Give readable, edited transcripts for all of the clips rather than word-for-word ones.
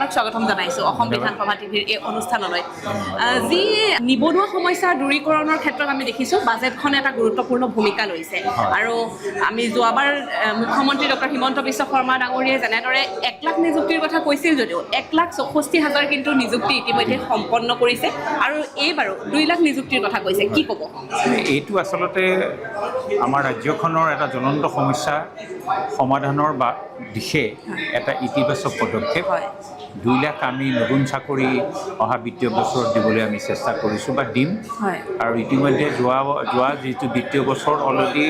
আপোনাক স্বাগতম জনাইছোঁ অসম বিধানসভা টিভিৰ এই অনুষ্ঠানলৈ যি নিবনুৱা সমস্যা দূৰীকৰণৰ ক্ষেত্ৰত আমি দেখিছোঁ বাজেটখনে এটা গুৰুত্বপূৰ্ণ ভূমিকা লৈছে আৰু আমি যোৱাবাৰ মুখ্যমন্ত্ৰী ডক্টৰ হিমন্ত বিশ্ব শৰ্মা ডাঙৰীয়াই যেনেদৰে 1 লাখ নিযুক্তিৰ কথা কৈছিল যদিও 1,64,000 কিন্তু নিযুক্তি ইতিমধ্যে সম্পন্ন কৰিছে আৰু এইবাৰো 2 লাখ নিযুক্তিৰ কথা কৈছে কি ক'ব এইটো আচলতে আমাৰ ৰাজ্যখনৰ এটা জ্বলন্ত সমস্যা সমাধানৰ বা দিশে এটা ইতিবাচক পদক্ষেপ 2 লাখ আমি নতুন চাকৰি অহা বিত্তীয় বছৰত দিবলৈ আমি চেষ্টা কৰিছোঁ বা দিম আৰু ইতিমধ্যে যোৱা যিটো বিত্তীয় বছৰত অলৰেডি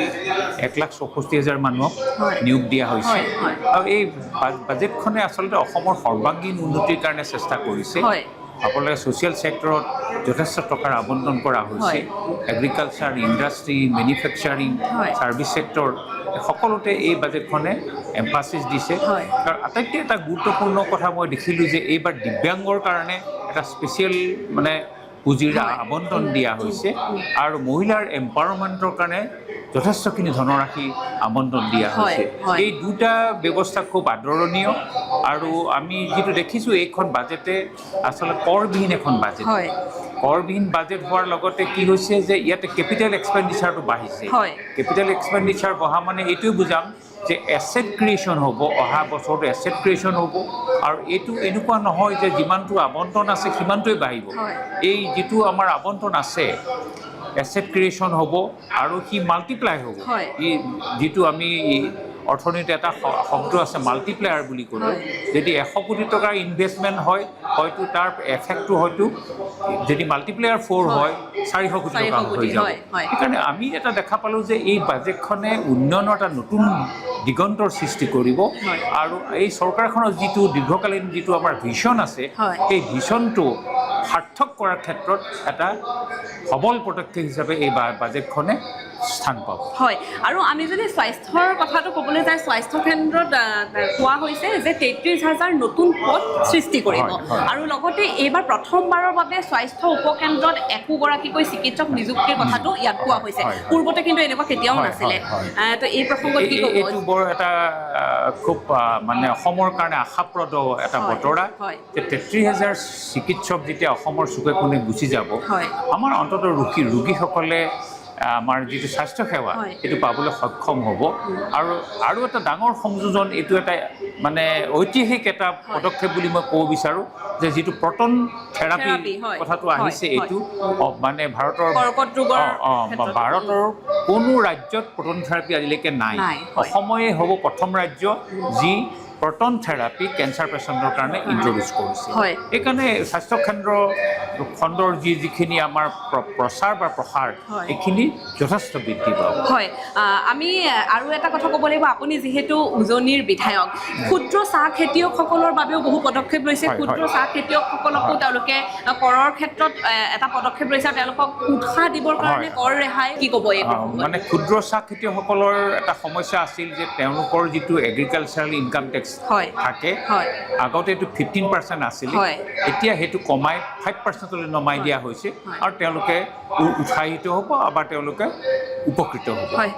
1,64,000 মানুহক নিয়োগ দিয়া হৈছে আৰু এই বাজেটখনে আচলতে অসমৰ সৰ্বাংগীন উন্নতিৰ কাৰণে চেষ্টা কৰিছে আপোনালোকে ছ'চিয়েল ছেক্টৰত যথেষ্ট টকাৰ আবণ্টন কৰা হৈছে agriculture industry manufacturing service sector সকলোতে এই বাজেটখনে এম্ফাছিছ দিছে আৰু আটাইতকৈ এটা গুৰুত্বপূৰ্ণ কথা মই দেখিলোঁ যে এইবাৰ দিব্যাংগৰ কাৰণে এটা স্পেচিয়েল মানে পুঁজিৰ আবণ্টন দিয়া হৈছে আৰু মহিলাৰ এম্পাৱাৰমেণ্টৰ কাৰণে যথেষ্টখিনি ধনৰাশি আবণ্টন দিয়া হৈছে এই দুটা ব্যৱস্থা খুব আদৰণীয় আৰু আমি যিটো দেখিছোঁ এইখন বাজেটে আচলতে কৰবিহীন এখন বাজেট কৰবিহীন বাজেট হোৱাৰ লগতে কি হৈছে যে ইয়াতে কেপিটেল এক্সপেণ্ডিচাৰটো বাঢ়িছে কেপিটেল এক্সপেণ্ডিচাৰ বঢ়া মানে এইটোৱে বুজাম যে এছেট ক্ৰিয়েশ্যন হ'ব অহা বছৰটো এছেট ক্ৰিয়েশ্যন হ'ব আৰু এইটো এনেকুৱা নহয় যে যিমানটো আবণ্টন আছে সিমানটোৱে বাঢ়িব এই যিটো আমাৰ আবণ্টন আছে এছেট ক্ৰিয়েশ্যন হ'ব আৰু সি মাল্টিপ্লাই হ'ব যিটো আমি অৰ্থনীতিত এটা শব্দ আছে মাল্টিপ্লায়াৰ বুলি ক'লে যদি 100 কোটি টকাৰ ইনভেষ্টমেণ্ট হয় হয়তো তাৰ এফেক্টটো হয়তো যদি মাল্টিপ্লায়াৰ 4 হয় 400 কোটি টকা হৈ যাব সেইকাৰণে আমি এটা দেখা পালোঁ যে এই বাজেটখনে উন্নয়নৰ এটা নতুন দিগন্তৰ সৃষ্টি কৰিব আৰু এই চৰকাৰখনৰ যিটো দীৰ্ঘকালীন যিটো আমাৰ ভিছন আছে সেই ভিছনটো সাৰ্থক কৰাৰ ক্ষেত্ৰত এটা সবল পদক্ষেপ হিচাপে এই বাজেটখনে স্থান পাব হয় আৰু আমি যদি স্বাস্থ্যৰ কথাটো ক'বলৈ যাই স্বাস্থ্য কেন্দ্ৰত কোৱা হৈছে যে 33,000 নতুন পদ সৃষ্টি কৰিব আৰু লগতে এইবাৰ প্ৰথমবাৰৰ বাবে স্বাস্থ্য উপকেন্দ্ৰত একোগৰাকীকৈ চিকিৎসক নিযুক্তিৰ কথাটো ইয়াত কোৱা হৈছে পূৰ্বতে কিন্তু এনেকুৱা কেতিয়াও নাছিলে তো এই প্ৰসংগত কি ক'ব এইটো বৰ এটা খুব মানে অসমৰ কাৰণে আশাপ্ৰদ এটা বতৰা যে 33,000 চিকিৎসক যেতিয়া অসমৰ চুকে কোণে গুচি যাব আমাৰ অন্ততঃ ৰোগীসকলে আমাৰ যিটো স্বাস্থ্যসেৱা সেইটো পাবলৈ সক্ষম হ'ব আৰু এটা ডাঙৰ সংযোজন এইটো এটা মানে ঐতিহাসিক এটা পদক্ষেপ বুলি মই ক'ব বিচাৰোঁ যে যিটো প্ৰটন থেৰাপি কথাটো আহিছে এইটো মানে ভাৰতৰ কোনো ৰাজ্যত প্ৰটন থেৰাপি আজিলৈকে নাই অসমে হ'ব প্ৰথম ৰাজ্য যি প্ৰটন থেৰাপি কেঞ্চাৰ পেচেণ্টৰ কাৰণে ইণ্ট্ৰডিউচ কৰিছে সেইকাৰণে স্বাস্থ্য খণ্ডৰ যিখিনি আমাৰ প্ৰচাৰ বা প্ৰসাৰ এইখিনি যথেষ্ট বৃদ্ধি পাব হয় আমি আৰু এটা কথা ক'ব লাগিব আপুনি যিহেতু উজনিৰ বিধায়ক ক্ষুদ্ৰ চাহ খেতিয়কসকলৰ বাবেও বহু পদক্ষেপ লৈছে ক্ষুদ্ৰ চাহ খেতিয়কসকলকো তেওঁলোকে কৰৰ ক্ষেত্ৰত এটা পদক্ষেপ লৈছে তেওঁলোকক উৎসাহ দিবৰ কাৰণে কৰ ৰেহাই কি ক'ব এই মানে ক্ষুদ্ৰ চাহ খেতিয়কসকলৰ এটা সমস্যা আছিল যে তেওঁলোকৰ যিটো এগ্ৰিকালচাৰেল ইনকাম টেক্স থাকে আগতে এইটো 15% আছিল এতিয়া সেইটো কমাই 5%লৈ নমাই দিয়া হৈছে আৰু তেওঁলোকে উৎসাহিত হ'ব বা তেওঁলোকে উপকৃত হ'ব